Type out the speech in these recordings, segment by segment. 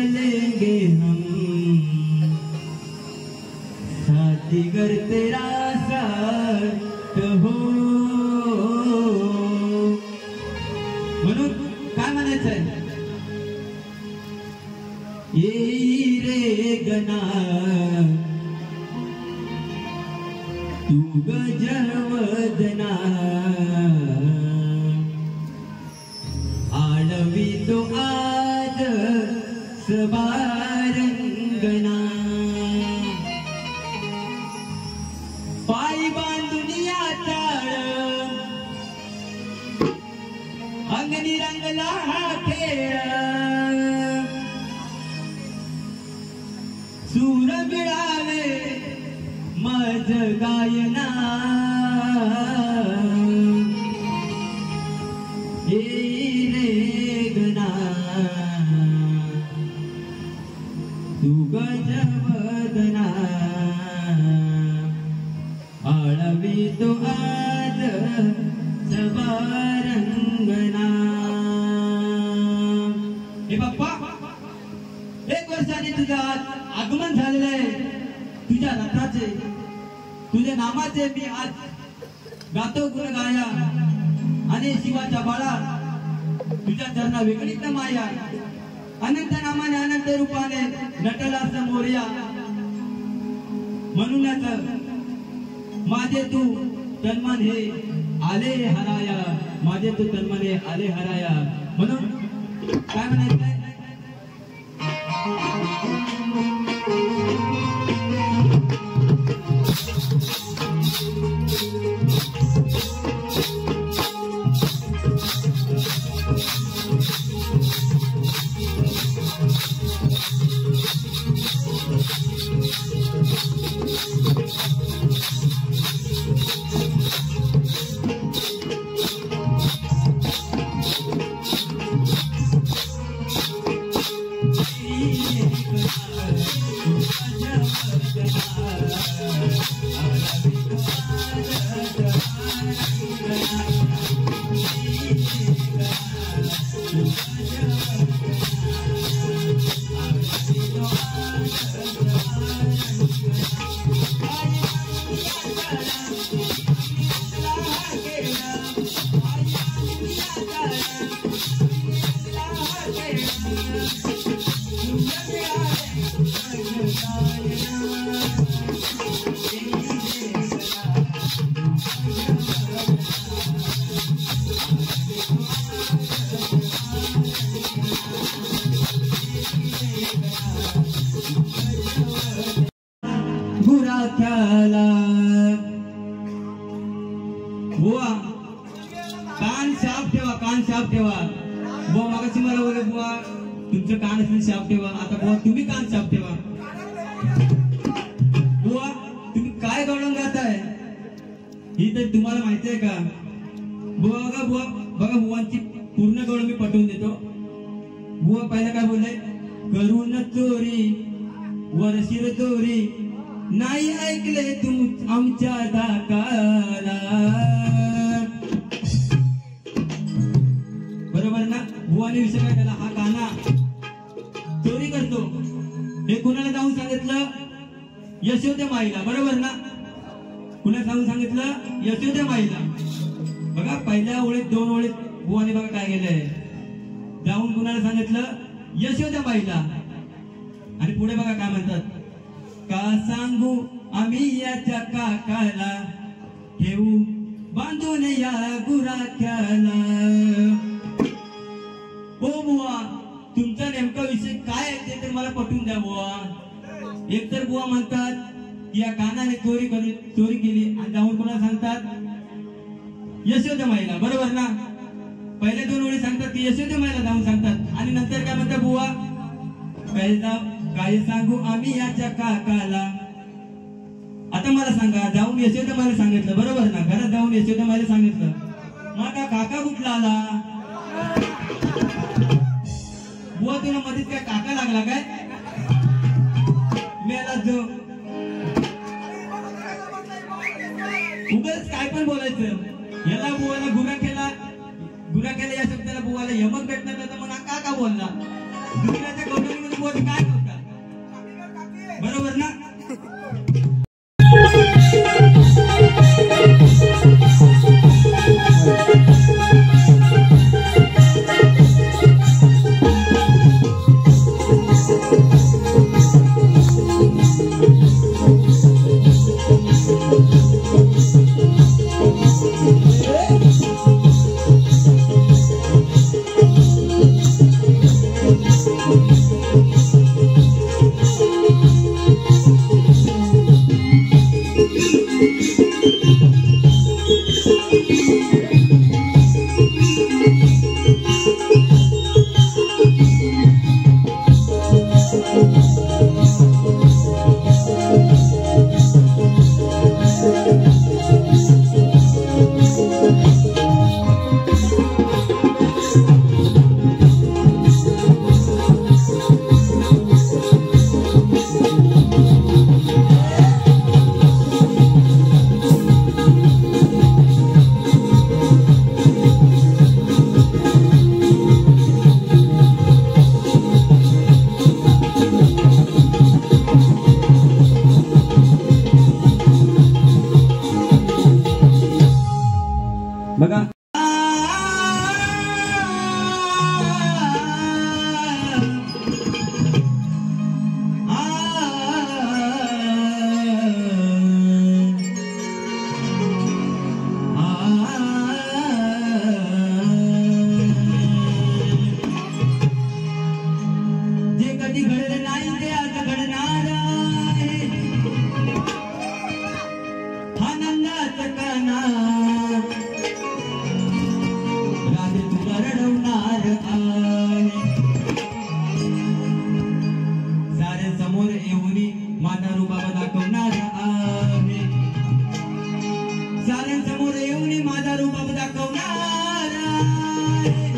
चलेंगे हम साथी घर तेरा साथ हो. म्हणून काय म्हणायचंय? ये रे गना तू गजवदना आळवी तो आज सबारंगना पायी बांधून या टाळ अंगणी रंगला हा खेळ सूर मिळावे मज गायना हे रे गना तू गजवदना आळवी तो आज सबारंगना. हे बाप्पा 1 वर्षाने तुझं आगमन झालेलं आहे. तुझ्या रथाचे तुझ्या नामाचे मी आज गातो गुण गाया आणि शिवाच्या बाळा तुझ्या चरणा वेगळीच माया अनंत नामाने अनंत रूपाने नटला समोरया. म्हणूनच माझे तू तन्मन हे आले हराया माझे तू तन्मन हे आले हराया. म्हणून काय म्हणायचंय? गुराख्याला बुवा कान साफ ठेवा, कान साफ ठेवा. बुवा मागाशी मला बोलले बुवा तुमचं कान असेल साफ ठेवा. आता बुवा तुम्ही कान साफ ठेवा. बुवा तुम्ही काय गवळण गाताय ही तर तुम्हाला माहिती आहे का? बुवा बघा बुवांची पूर्ण गवळण मी पटवून देतो. बुवा पहिला काय बोलले? करून चोरी वरशीर चोरी नाही ऐकले तुम आमच्या धाकाला. बरोबर ना? बुवाने विषय काय केला? हा काना चोरी करतो हे कुणाला जाऊन सांगितलं? यशोदे माईला. बरोबर ना? कुणाला जाऊन सांगितलं? यशोदे माईला. बघा पहिल्या ओळीत 2 ओळीत बुवाने बघा काय केलंय? जाऊन कुणाला सांगितलं? यशोदे माईला. आणि पुढे बघा काय म्हणतात? का सांगू आम्ही याच्या काकाला ठेवू बांधून या गुराख्याला. हो बुवा तुमचा नेमका विषय काय आहे ते तर मला पटवून द्या बुवा. एकतर बुवा म्हणतात या कानाने चोरी केली आणि जाऊन कोणाला सांगतात? यशोदे माईला. बरोबर ना? पहिले 2 ओळी सांगतात की यशोदे माईला जाऊन सांगतात आणि नंतर काय म्हणतात बुवा? पहिला काय सांगू आम्ही याच्या काकाला. आता मला सांगा जाऊन यशोदे माईला सांगितलं. बरोबर ना? घरात जाऊन यशोदे माईला सांगितलं. मग काका कुठला आला? बुवा तुला मध्येच काय काका लागला काय? मेला जो उगाच काय पण बोलायचं. याला बुवाला गुराख्याला या शब्दाला बुवाला यमक भेटणार तर मग काका बोलला. दुसऱ्याच्या कौटुंबिक बोट काय होता बरोबर ना बघा जे कधी घडलं नाही ते आज घडणार आहे आनंदाचा काना रडवणार आहे सारे समोर येऊन माझा रुबाब दाखवणार आहे सारे समोर येऊन माझा रुबाब दाखवणार आहे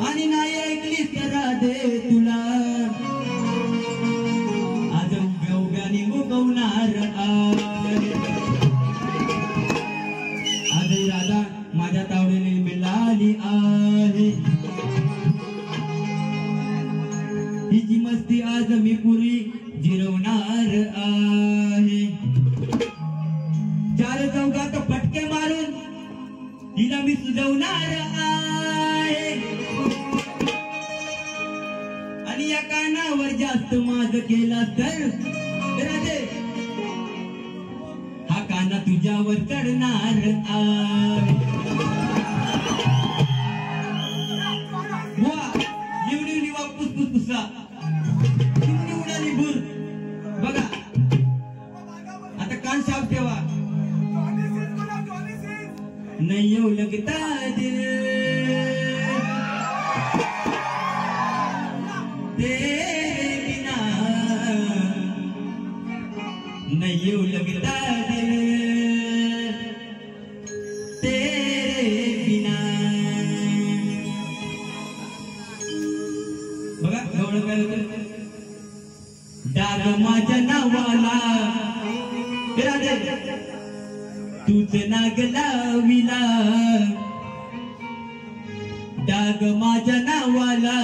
आणि नाही ऐकलीस तर राधे तुला आज उभ्या उभ्याने उगवणार आहे आजही राधा माझ्या तावडीने मिळाली आहे हिची मस्ती आज मी पुरी जिरवणार आहे चार चौकात फटके मारून हिला मी सुजवणार आहे आणि या कानावर जास्त माज केला तर राधे हा काना तुझ्यावर चढणार आहे बघा आता कान साफ ठेवा नहीं यूं लगता दिल तेरे बिना नहीं यूं लगता दिल तेरे बिना बघा गवळं काय होतं डाग माझ्या नावाला राधे तूच नाग लाविला डाग माझ्या नावाला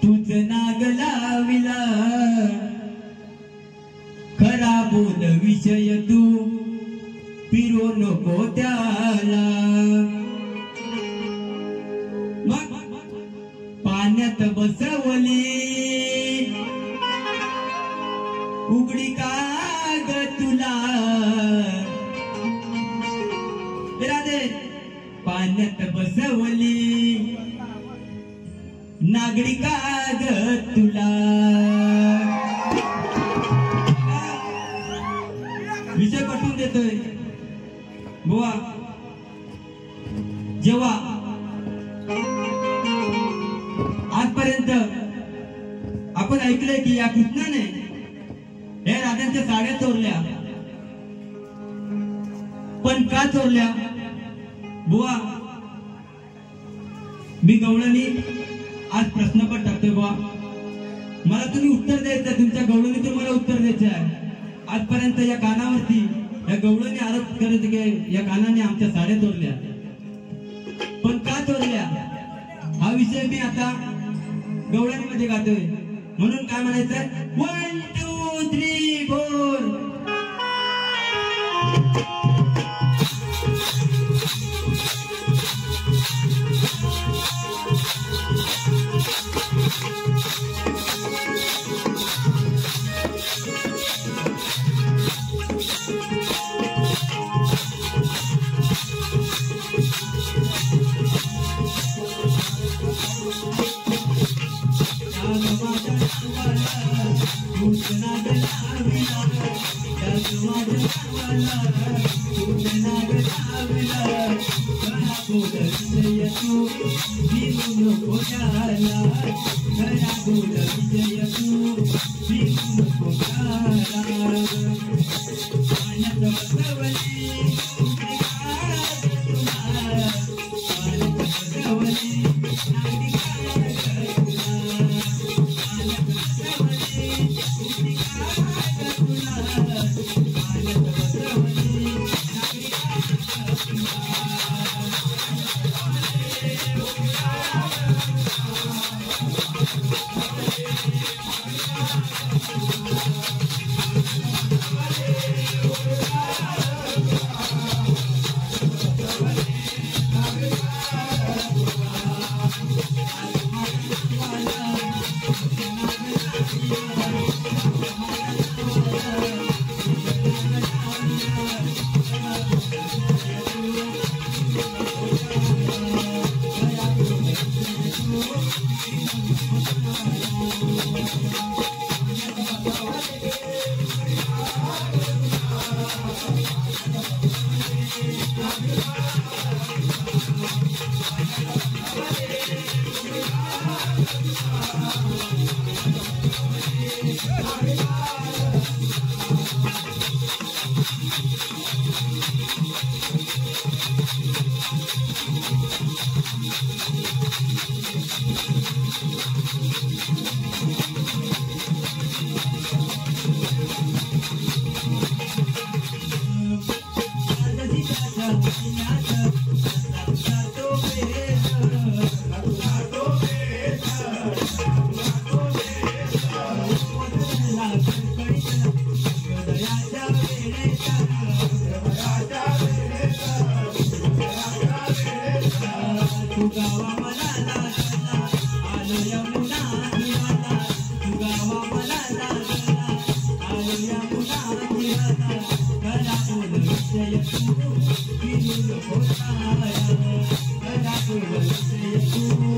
तूच नाग लाविला खरा बोल विषय तू पिरो नको त्याला मग पाण्यात बसवली उघडी काग तुला राधे पाण्यात बसवली नागडी काग तुला विषय पटवून देतोय बुवा जेव्हा आजपर्यंत आपण ऐकलंय की या कृष्णाने हे राधांच्या साड्या चोरल्या पण का चोरल्या बुवा मी गवळणी आज प्रश्न पण टाकतोय बुवा मला तुम्ही उत्तर द्यायचं तुमच्या गवळणीतून मला उत्तर द्यायचं आहे आजपर्यंत या कानावरती या गवळणी आरोप करत की या कानाने आमच्या साड्या चोरल्या पण का चोरल्या हा विषय मी आता गवळणीमध्ये गातोय म्हणून काय म्हणायचं 1 2 3 4 Thank you.